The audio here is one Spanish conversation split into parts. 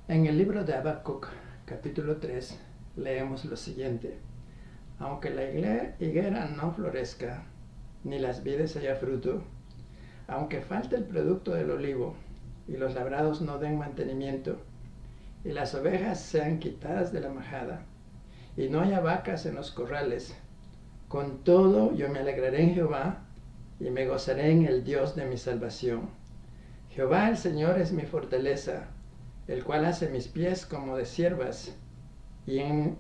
En el libro de Habacuc, capítulo 3, leemos lo siguiente. Aunque la higuera no florezca, ni las vides haya fruto, aunque falte el producto del olivo, y los labrados no den mantenimiento, y las ovejas sean quitadas de la majada, y no haya vacas en los corrales, con todo yo me alegraré en Jehová, y me gozaré en el Dios de mi salvación. Jehová el Señor es mi fortaleza, el cual hace mis pies como de ciervas, y en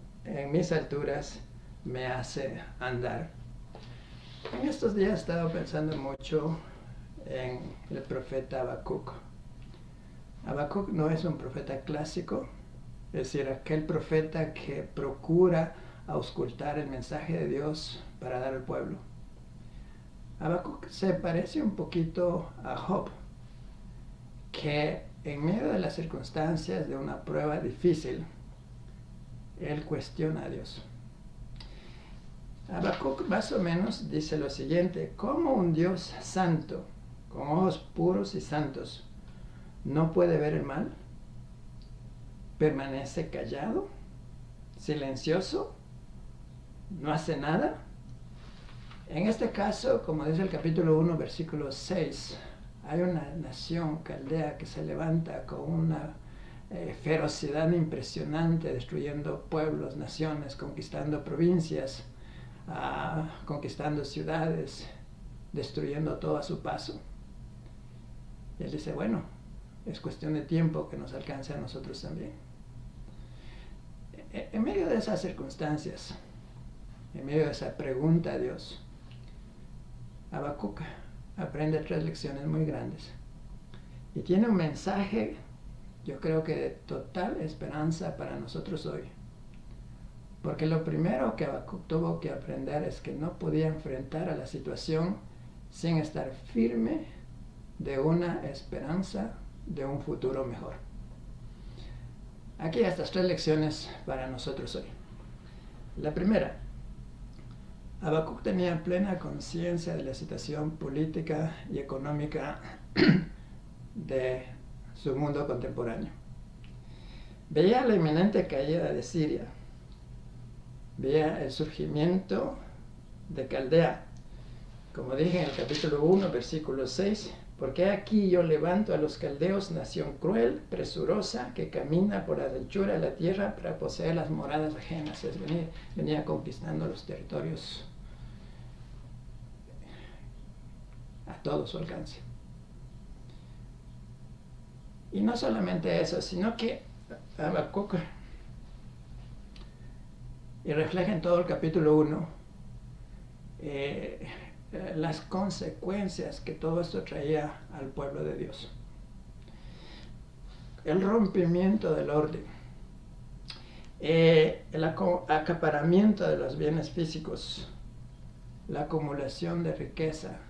mis alturas me hace andar. En estos días he estado pensando mucho en el profeta Habacuc. Habacuc no es un profeta clásico, es decir, aquel profeta que procura auscultar el mensaje de Dios para dar al pueblo. Habacuc se parece un poquito a Job, que en medio de las circunstancias de una prueba difícil, él cuestiona a Dios. Habacuc más o menos dice lo siguiente: ¿cómo un Dios santo, con ojos puros y santos, no puede ver el mal? ¿Permanece callado, silencioso, no hace nada? En este caso, como dice el capítulo 1, versículo 6, hay una nación caldea que se levanta con una ferocidad impresionante, destruyendo pueblos, naciones, conquistando provincias, conquistando ciudades, destruyendo todo a su paso. Y él dice, bueno, es cuestión de tiempo que nos alcance a nosotros también. En medio de esas circunstancias, en medio de esa pregunta a Dios, Habacuc aprende 3 lecciones muy grandes. Y tiene un mensaje, yo creo que de total esperanza para nosotros hoy. Porque lo primero que Habacuc tuvo que aprender es que no podía enfrentar a la situación sin estar firme de una esperanza de un futuro mejor. Aquí estas 3 lecciones para nosotros hoy. La primera, Habacuc tenía plena conciencia de la situación política y económica de su mundo contemporáneo. Veía la inminente caída de Siria, veía el surgimiento de Caldea. Como dije en el capítulo 1, versículo 6, porque aquí yo levanto a los caldeos, nación cruel, presurosa, que camina por la anchura de la tierra para poseer las moradas ajenas. Venía conquistando los territorios a todo su alcance. Y no solamente eso, sino que Habacuc, y refleja en todo el capítulo 1, las consecuencias que todo esto traía al pueblo de Dios. El rompimiento del orden, el acaparamiento de los bienes físicos, la acumulación de riqueza,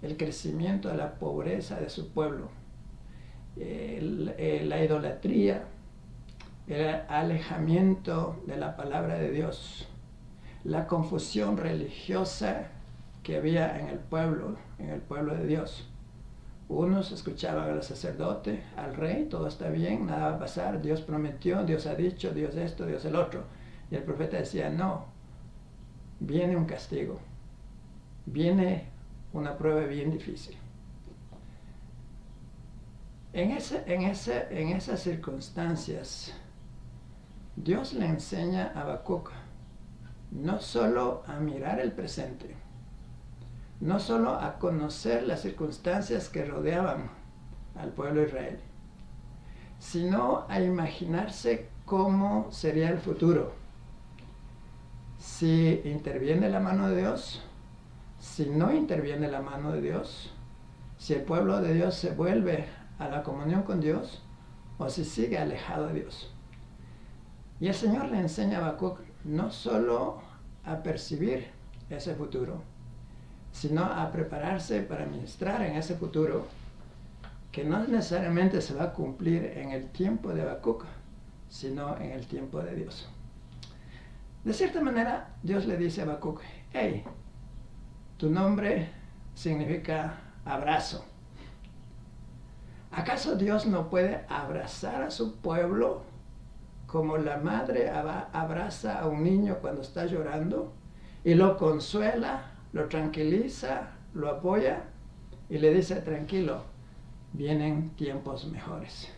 el crecimiento de la pobreza de su pueblo, la idolatría, el alejamiento de la palabra de Dios, la confusión religiosa que había en el pueblo de Dios. Unos escuchaban al sacerdote, al rey, todo está bien, nada va a pasar, Dios prometió, Dios ha dicho, Dios esto, Dios el otro. Y el profeta decía, no, viene un castigo, viene una prueba bien difícil. En esas circunstancias, Dios le enseña a Habacuc no solo a mirar el presente, no solo a conocer las circunstancias que rodeaban al pueblo de Israel, sino a imaginarse cómo sería el futuro. Si interviene la mano de Dios, si no interviene la mano de Dios, si el pueblo de Dios se vuelve a la comunión con Dios o si sigue alejado de Dios. Y el Señor le enseña a Habacuc no solo a percibir ese futuro, sino a prepararse para ministrar en ese futuro que no necesariamente se va a cumplir en el tiempo de Habacuc, sino en el tiempo de Dios. De cierta manera, Dios le dice a Habacuc, hey, tu nombre significa abrazo. ¿Acaso Dios no puede abrazar a su pueblo como la madre abraza a un niño cuando está llorando y lo consuela, lo tranquiliza, lo apoya y le dice, tranquilo, vienen tiempos mejores?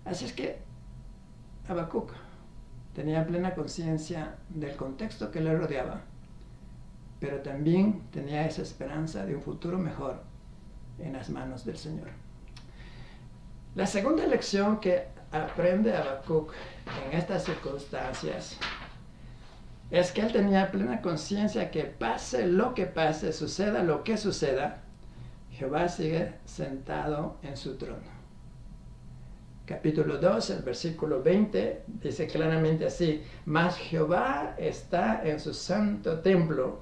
Así es que Habacuc tenía plena conciencia del contexto que le rodeaba, pero también tenía esa esperanza de un futuro mejor en las manos del Señor. La segunda lección que aprende Habacuc en estas circunstancias es que él tenía plena conciencia que pase lo que pase, suceda lo que suceda, Jehová sigue sentado en su trono. Capítulo 2, el versículo 20, dice claramente así: mas Jehová está en su santo templo,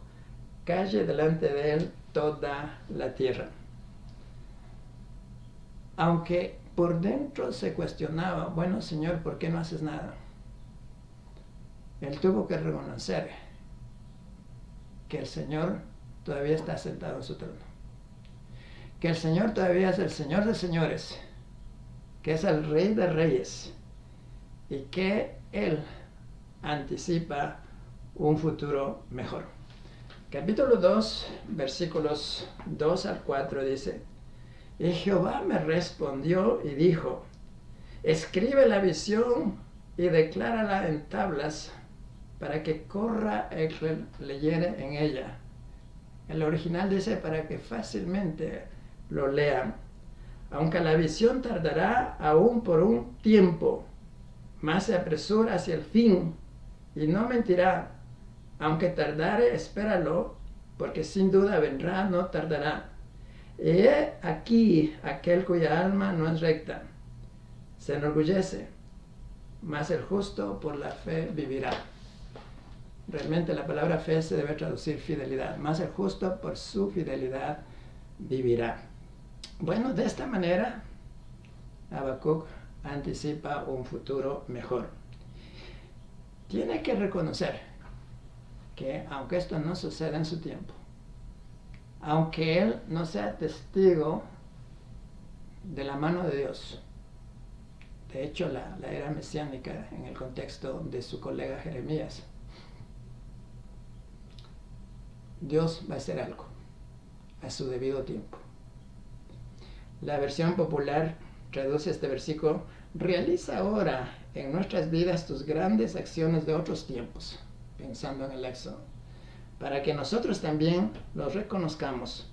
calle delante de él toda la tierra. Aunque por dentro se cuestionaba, bueno, Señor, ¿por qué no haces nada? Él tuvo que reconocer que el Señor todavía está sentado en su trono, que el Señor todavía es el Señor de señores, que es el Rey de reyes y que Él anticipa un futuro mejor. Capítulo 2, versículos 2 al 4 dice: y Jehová me respondió y dijo, escribe la visión y declárala en tablas para que corra el que leyere en ella. El original dice para que fácilmente lo lean. Aunque la visión tardará aún por un tiempo, mas se apresura hacia el fin y no mentirá. Aunque tardare, espéralo, porque sin duda vendrá, no tardará. Y he aquí aquel cuya alma no es recta, se enorgullece, mas el justo por la fe vivirá. Realmente la palabra fe se debe traducir fidelidad, mas el justo por su fidelidad vivirá. Bueno, de esta manera Habacuc anticipa un futuro mejor. Tiene que reconocer que aunque esto no suceda en su tiempo, aunque él no sea testigo de la mano de Dios, de hecho la era mesiánica en el contexto de su colega Jeremías, Dios va a hacer algo a su debido tiempo. La versión popular traduce este versículo: realiza ahora en nuestras vidas tus grandes acciones de otros tiempos, pensando en el Éxodo, para que nosotros también los reconozcamos.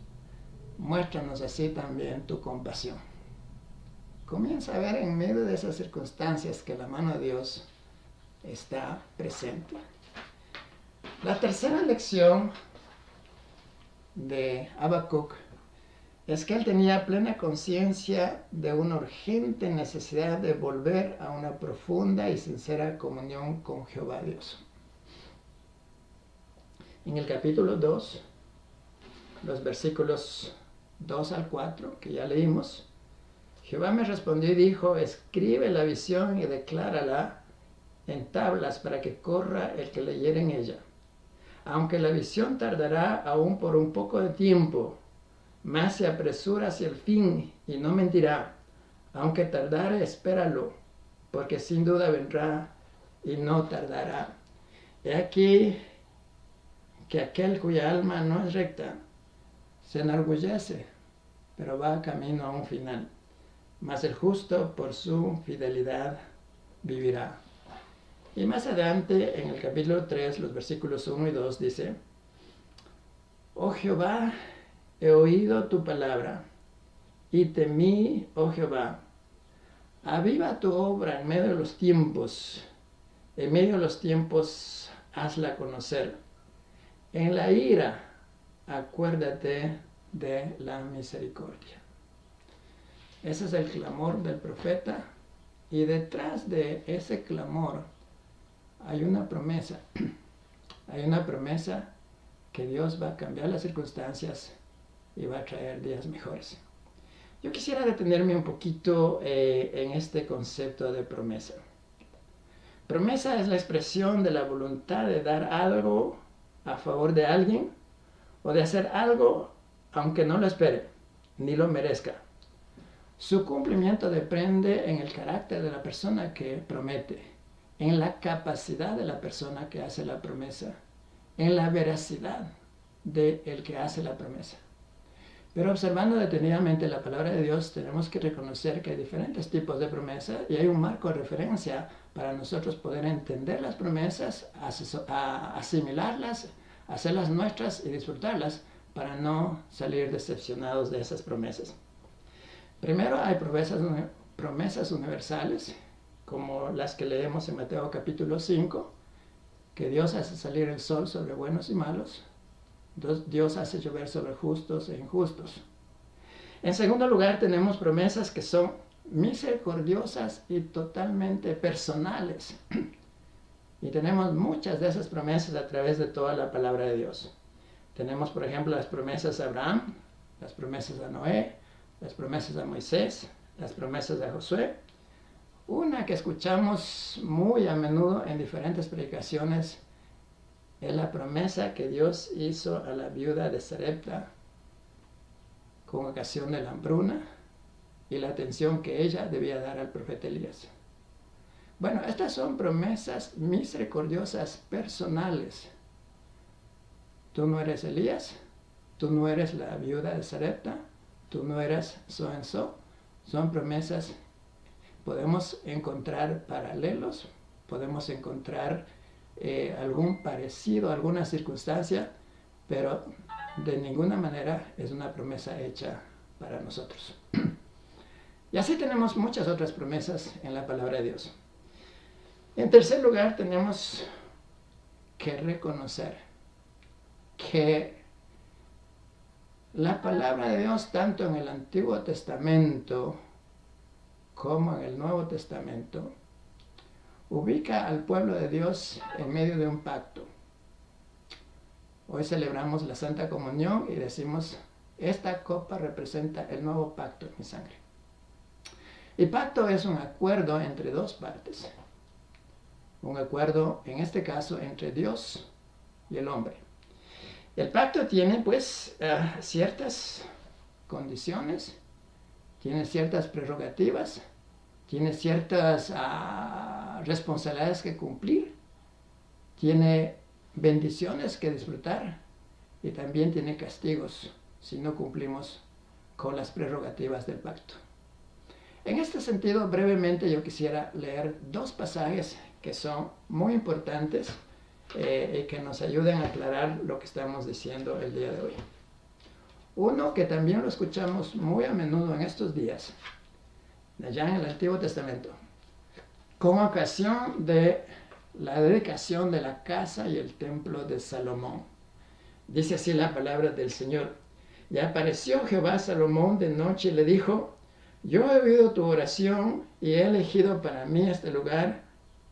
Muéstranos así también tu compasión. Comienza a ver en medio de esas circunstancias que la mano de Dios está presente. La tercera lección de Habacuc es que él tenía plena conciencia de una urgente necesidad de volver a una profunda y sincera comunión con Jehová Dios. En el capítulo 2, los versículos 2 al 4, que ya leímos, Jehová me respondió y dijo, escribe la visión y declárala en tablas para que corra el que leyere en ella. Aunque la visión tardará aún por un poco de tiempo, mas se apresura hacia el fin y no mentirá. Aunque tardare, espéralo, porque sin duda vendrá y no tardará. He aquí que aquel cuya alma no es recta se enorgullece, pero va camino a un final. Mas el justo por su fidelidad vivirá. Y más adelante, en el capítulo 3, los versículos 1 y 2, dice, oh Jehová, he oído tu palabra, y temí, oh Jehová. Aviva tu obra en medio de los tiempos, en medio de los tiempos hazla conocer. En la ira, acuérdate de la misericordia. Ese es el clamor del profeta, y detrás de ese clamor hay una promesa. Hay una promesa que Dios va a cambiar las circunstancias y va a traer días mejores. Yo quisiera detenerme un poquito en este concepto de promesa. Promesa es la expresión de la voluntad de dar algo a favor de alguien o de hacer algo aunque no lo espere ni lo merezca. Su cumplimiento depende en el carácter de la persona que promete, en la capacidad de la persona que hace la promesa, en la veracidad del que hace la promesa. Pero observando detenidamente la palabra de Dios, tenemos que reconocer que hay diferentes tipos de promesas y hay un marco de referencia para nosotros poder entender las promesas, asimilarlas, hacerlas nuestras y disfrutarlas para no salir decepcionados de esas promesas. Primero hay promesas universales, como las que leemos en Mateo capítulo 5, que Dios hace salir el sol sobre buenos y malos. Dios hace llover sobre justos e injustos. En segundo lugar, tenemos promesas que son misericordiosas y totalmente personales. Y tenemos muchas de esas promesas a través de toda la palabra de Dios. Tenemos, por ejemplo, las promesas a Abraham, las promesas a Noé, las promesas a Moisés, las promesas a Josué. Una que escuchamos muy a menudo en diferentes predicaciones es la promesa que Dios hizo a la viuda de Sarepta con ocasión de la hambruna y la atención que ella debía dar al profeta Elías. Bueno, estas son promesas misericordiosas personales. Tú no eres Elías, tú no eres la viuda de Sarepta, tú no eres so and so. Son promesas, podemos encontrar paralelos, podemos encontrar algún parecido, alguna circunstancia, pero de ninguna manera es una promesa hecha para nosotros. Y así tenemos muchas otras promesas en la palabra de Dios. En tercer lugar, tenemos que reconocer que la palabra de Dios, tanto en el Antiguo Testamento como en el Nuevo Testamento, ubica al pueblo de Dios en medio de un pacto. Hoy celebramos la Santa Comunión y decimos, esta copa representa el nuevo pacto en mi sangre. Y pacto es un acuerdo entre dos partes. Un acuerdo, en este caso, entre Dios y el hombre. El pacto tiene, pues, ciertas condiciones, tiene ciertas prerrogativas, tiene ciertas responsabilidades que cumplir, tiene bendiciones que disfrutar y también tiene castigos si no cumplimos con las prerrogativas del pacto. En este sentido, brevemente yo quisiera leer dos pasajes que son muy importantes y que nos ayuden a aclarar lo que estamos diciendo el día de hoy. Uno que también lo escuchamos muy a menudo en estos días, allá en el Antiguo Testamento, con ocasión de la dedicación de la casa y el templo de Salomón. Dice así la palabra del Señor. Y apareció Jehová a Salomón de noche y le dijo, yo he oído tu oración y he elegido para mí este lugar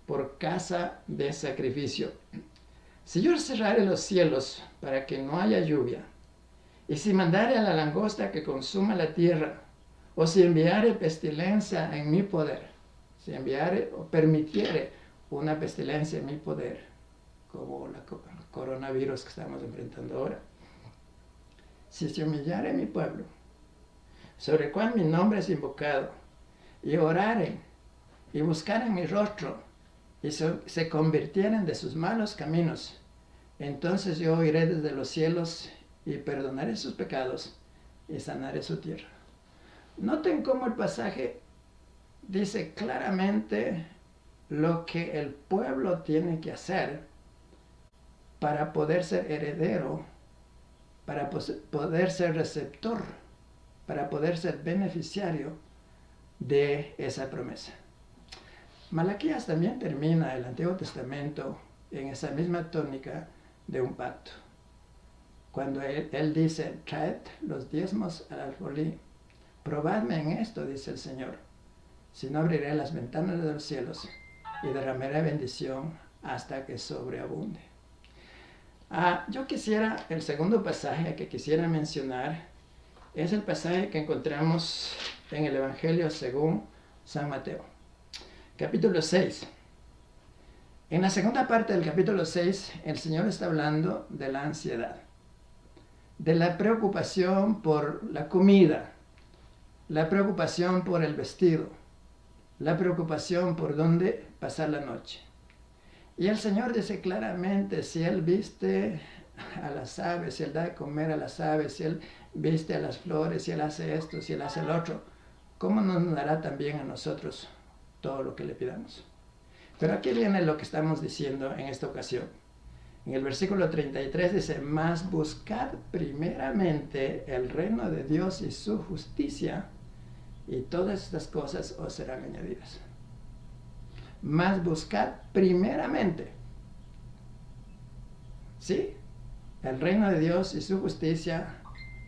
por casa de sacrificio. Si yo cerrare los cielos para que no haya lluvia, y si mandare a la langosta que consuma la tierra, o si enviare pestilencia en mi poder, si enviare o permitiere una pestilencia en mi poder, como el coronavirus que estamos enfrentando ahora, si se humillare mi pueblo, sobre cual mi nombre es invocado, y oraren, y buscaren mi rostro, y se convirtieren de sus malos caminos, entonces yo oiré desde los cielos, y perdonaré sus pecados, y sanaré su tierra. Noten cómo el pasaje dice claramente lo que el pueblo tiene que hacer para poder ser heredero, para poder ser receptor, para poder ser beneficiario de esa promesa. Malaquías también termina el Antiguo Testamento en esa misma tónica de un pacto. Cuando él dice, traed los diezmos al alfolí, probadme en esto, dice el Señor, si no abriré las ventanas de los cielos y derramaré bendición hasta que sobreabunde. Yo quisiera, el segundo pasaje que quisiera mencionar es el pasaje que encontramos en el Evangelio según San Mateo, capítulo 6. En la segunda parte del capítulo 6, el Señor está hablando de la ansiedad, de la preocupación por la comida, la preocupación por el vestido, la preocupación por dónde pasar la noche. Y el Señor dice claramente, si Él viste a las aves, si Él da de comer a las aves, si Él viste a las flores, si Él hace esto, si Él hace el otro, ¿cómo no nos dará también a nosotros todo lo que le pidamos? Pero aquí viene lo que estamos diciendo en esta ocasión. En el versículo 33 dice, mas buscad primeramente el reino de Dios y su justicia, y todas estas cosas os serán añadidas. Mas buscad primeramente, ¿sí? El reino de Dios y su justicia,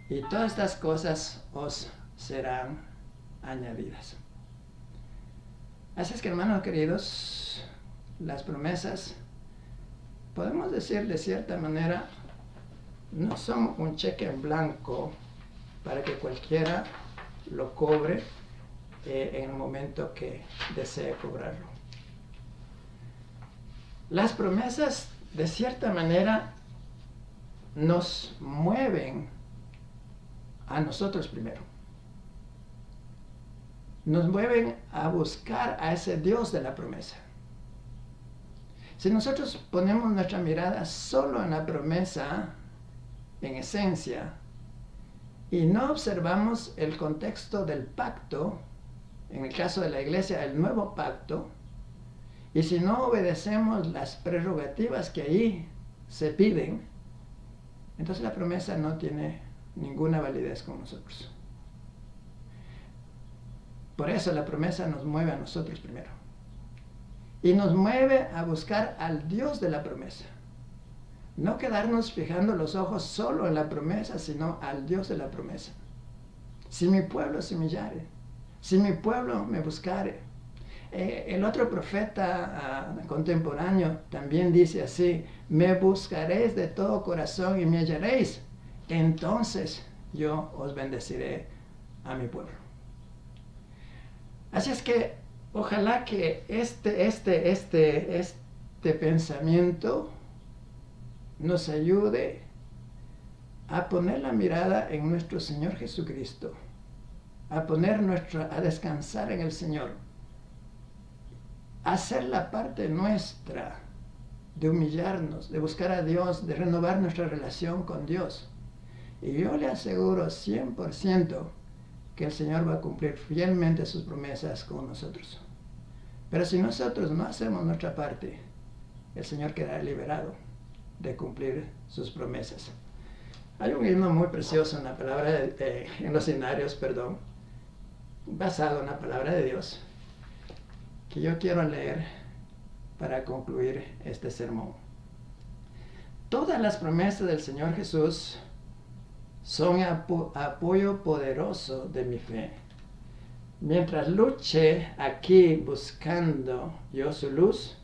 y todas estas cosas os serán añadidas. Así es que, hermanos queridos, las promesas, podemos decir de cierta manera, no son un cheque en blanco para que cualquiera lo cobre en el momento que desee cobrarlo. Las promesas, de cierta manera, nos mueven a nosotros primero. Nos mueven a buscar a ese Dios de la promesa. Si nosotros ponemos nuestra mirada solo en la promesa, en esencia, y no observamos el contexto del pacto, en el caso de la iglesia, el nuevo pacto, y si no obedecemos las prerrogativas que ahí se piden, entonces la promesa no tiene ninguna validez con nosotros. Por eso la promesa nos mueve a nosotros primero. Y nos mueve a buscar al Dios de la promesa. No quedarnos fijando los ojos solo en la promesa, sino al Dios de la promesa. Si mi pueblo se humillare, si mi pueblo me buscare. El otro profeta contemporáneo también dice así, me buscaréis de todo corazón y me hallaréis, entonces yo os bendeciré a mi pueblo. Así es que ojalá que este pensamiento nos ayude a poner la mirada en nuestro Señor Jesucristo, a descansar en el Señor, a hacer la parte nuestra de humillarnos, de buscar a Dios, de renovar nuestra relación con Dios. Y yo le aseguro 100% que el Señor va a cumplir fielmente sus promesas con nosotros. Pero si nosotros no hacemos nuestra parte, el Señor quedará liberado de cumplir sus promesas. Hay un himno muy precioso en la palabra en los himnarios, basado en la palabra de Dios, que yo quiero leer para concluir este sermón. Todas las promesas del Señor Jesús son apoyo poderoso de mi fe. Mientras luche aquí buscando yo su luz,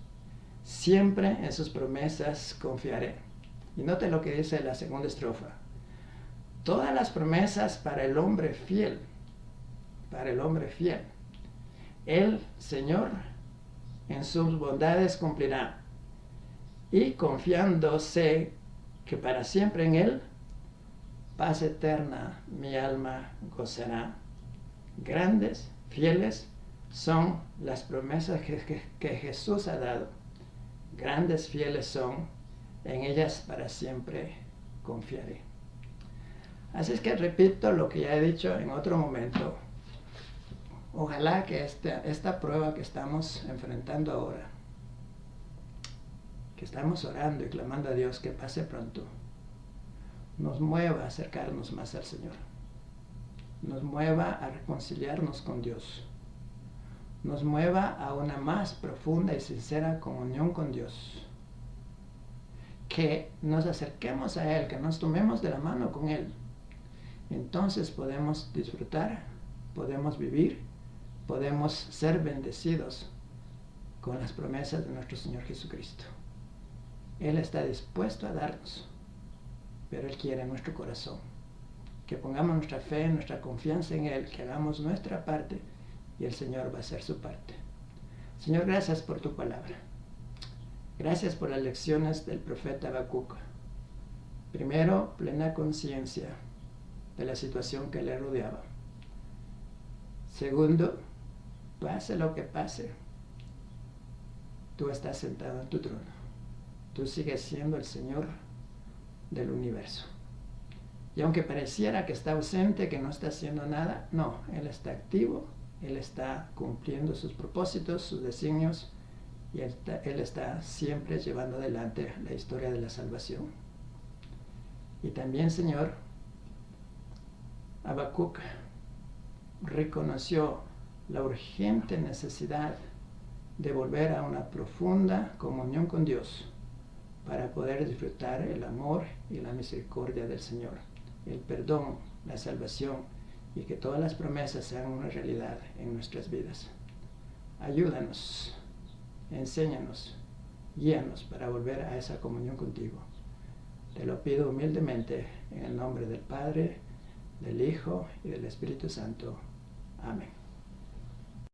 siempre en sus promesas confiaré. Y note lo que dice la segunda estrofa. Todas las promesas para el hombre fiel, el Señor en sus bondades cumplirá. Y confiando sé que para siempre en Él, paz eterna mi alma gozará. Grandes, fieles son las promesas que Jesús ha dado. Grandes, fieles son, en ellas para siempre confiaré. Así es que repito lo que ya he dicho en otro momento. Ojalá que esta prueba que estamos enfrentando ahora, que estamos orando y clamando a Dios que pase pronto, nos mueva a acercarnos más al Señor, nos mueva a reconciliarnos con Dios, nos mueva a una más profunda y sincera comunión con Dios, que nos acerquemos a Él, que nos tomemos de la mano con Él. Entonces podemos disfrutar, podemos vivir, podemos ser bendecidos con las promesas de nuestro Señor Jesucristo. Él está dispuesto a darnos, pero Él quiere nuestro corazón, que pongamos nuestra fe, nuestra confianza en Él, que hagamos nuestra parte y el Señor va a hacer su parte. Señor, gracias por tu palabra. Gracias por las lecciones del profeta Habacuc. Primero, plena conciencia de la situación que le rodeaba. Segundo, pase lo que pase, tú estás sentado en tu trono. Tú sigues siendo el Señor del universo. Y aunque pareciera que está ausente, que no está haciendo nada, no, Él está activo, Él está cumpliendo sus propósitos, sus designios, y Él está siempre llevando adelante la historia de la salvación. Y también, Señor, Habacuc reconoció la urgente necesidad de volver a una profunda comunión con Dios para poder disfrutar el amor y la misericordia del Señor, el perdón, la salvación, y que todas las promesas sean una realidad en nuestras vidas. Ayúdanos, enséñanos, guíanos para volver a esa comunión contigo. Te lo pido humildemente en el nombre del Padre, del Hijo y del Espíritu Santo. Amén.